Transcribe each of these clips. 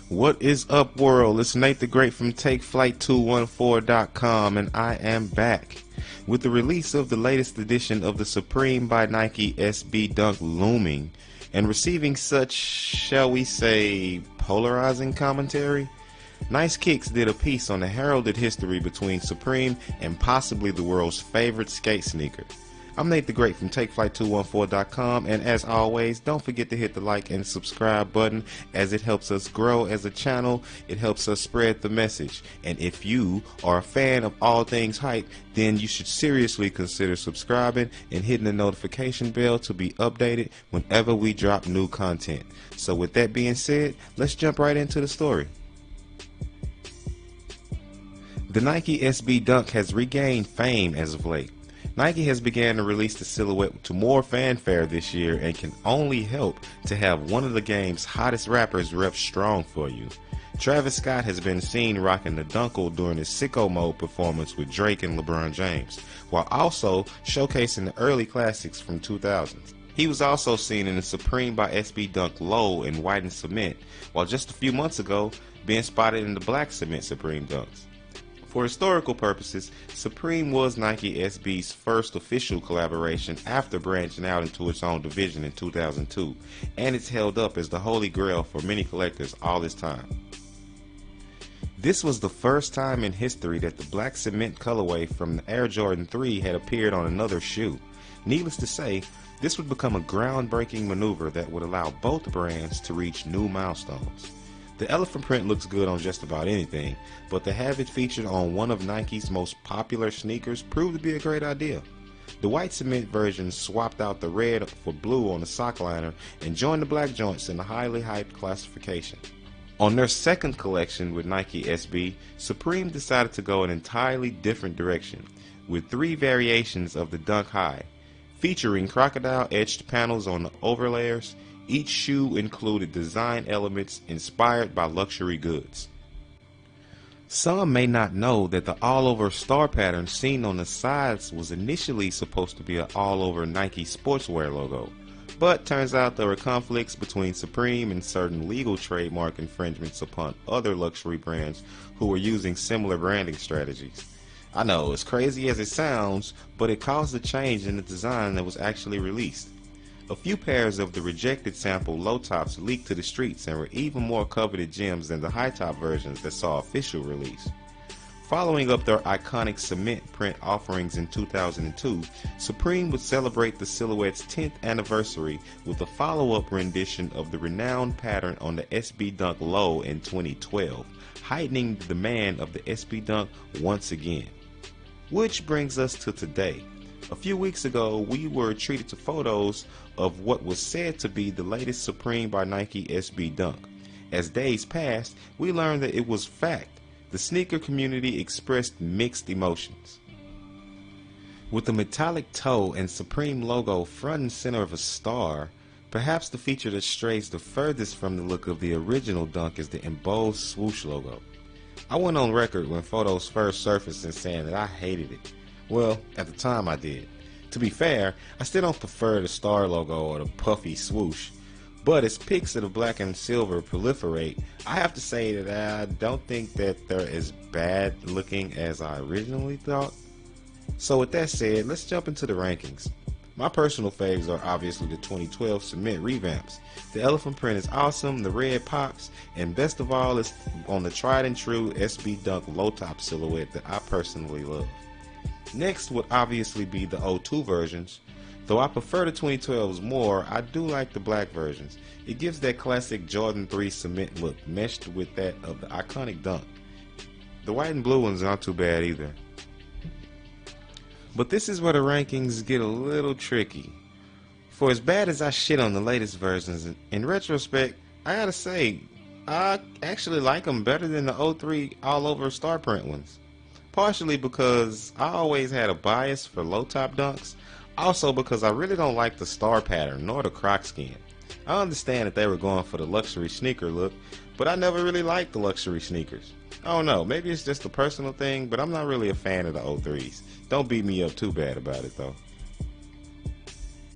What is up, world? It's Nate the Great from TakeFlight214.com, and I am back with the release of the latest edition of the Supreme by Nike SB Dunk Looming, and receiving such, shall we say, polarizing commentary. Nice Kicks did a piece on the heralded history between Supreme and possibly the world's favorite skate sneaker. I'm Nate the Great from TakeFlight214.com, and as always, don't forget to hit the like and subscribe button, as it helps us grow as a channel. It helps us spread the message. And if you are a fan of all things hype, then you should seriously consider subscribing and hitting the notification bell to be updated whenever we drop new content. So with that being said, let's jump right into the story. The Nike SB Dunk has regained fame as of late. Nike has begun to release the silhouette to more fanfare this year and can only help to have one of the game's hottest rappers rep strong for you. Travis Scott has been seen rocking the Dunkle during his Sicko Mode performance with Drake and LeBron James, while also showcasing the early classics from 2000s. He was also seen in the Supreme by SB Dunk Low in white and cement, while just a few months ago being spotted in the black cement Supreme Dunks. For historical purposes, Supreme was Nike SB's first official collaboration after branching out into its own division in 2002, and it's held up as the holy grail for many collectors all this time. This was the first time in history that the black cement colorway from the Air Jordan 3 had appeared on another shoe. Needless to say, this would become a groundbreaking maneuver that would allow both brands to reach new milestones. The elephant print looks good on just about anything, but to have it featured on one of Nike's most popular sneakers proved to be a great idea. The white cement version swapped out the red for blue on the sock liner and joined the black joints in the highly hyped classification. On their second collection with Nike SB, Supreme decided to go an entirely different direction, with 3 variations of the Dunk High, featuring crocodile etched panels on the overlayers. Each shoe included design elements inspired by luxury goods. Some may not know that the all-over star pattern seen on the sides was initially supposed to be an all-over Nike sportswear logo, but turns out there were conflicts between Supreme and certain legal trademark infringements upon other luxury brands who were using similar branding strategies. I know, as crazy as it sounds, but it caused a change in the design that was actually released. A few pairs of the rejected sample low tops leaked to the streets and were even more coveted gems than the high top versions that saw official release. Following up their iconic cement print offerings in 2002, Supreme would celebrate the silhouette's 10th anniversary with a follow-up rendition of the renowned pattern on the SB Dunk Low in 2012, heightening the demand of the SB Dunk once again. Which brings us to today. A few weeks ago, we were treated to photos of what was said to be the latest Supreme by Nike SB Dunk. As days passed, we learned that it was fact. The sneaker community expressed mixed emotions. With the metallic toe and Supreme logo front and center of a star, perhaps the feature that strays the furthest from the look of the original Dunk is the embossed swoosh logo. I went on record when photos first surfaced in saying that I hated it. Well, at the time I did. To be fair, I still don't prefer the star logo or the puffy swoosh, but as pics of the black and silver proliferate, I have to say that I don't think that they're as bad looking as I originally thought. So with that said, let's jump into the rankings. My personal faves are obviously the 2012 cement revamps. The elephant print is awesome, the red pops, and best of all is on the tried and true SB Dunk low top silhouette that I personally love. Next would obviously be the 02 versions. Though I prefer the 2012s more, I do like the black versions. It gives that classic Jordan 3 cement look meshed with that of the iconic Dunk. The white and blue ones aren't too bad either. But this is where the rankings get a little tricky. For as bad as I shit on the latest versions, in retrospect, I gotta say, I actually like them better than the 03 all-over star print ones. Partially because I always had a bias for low-top Dunks, also because I really don't like the star pattern nor the croc skin. I understand that they were going for the luxury sneaker look, but I never really liked the luxury sneakers. I don't know, maybe it's just a personal thing, but I'm not really a fan of the 03s. Don't beat me up too bad about it though.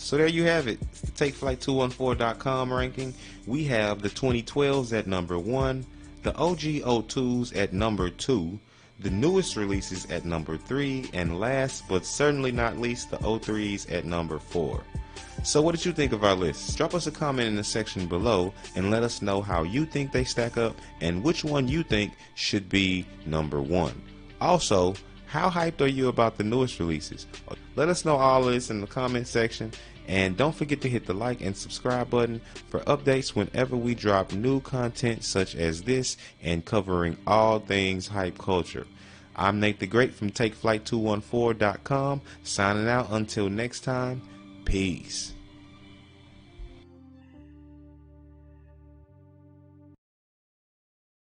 So there you have it. It's the TakeFlight214.com ranking. We have the 2012s at number 1, the OG O2s at number 2, the newest releases at number 3, and last but certainly not least, the O3s at number 4. So what did you think of our list? Drop us a comment in the section below and let us know how you think they stack up and which one you think should be number 1. Also, how hyped are you about the newest releases? Let us know all of this in the comment section, and don't forget to hit the like and subscribe button for updates whenever we drop new content such as this and covering all things hype culture. I'm Nate the Great from TakeFlight214.com, signing out until next time. Peace.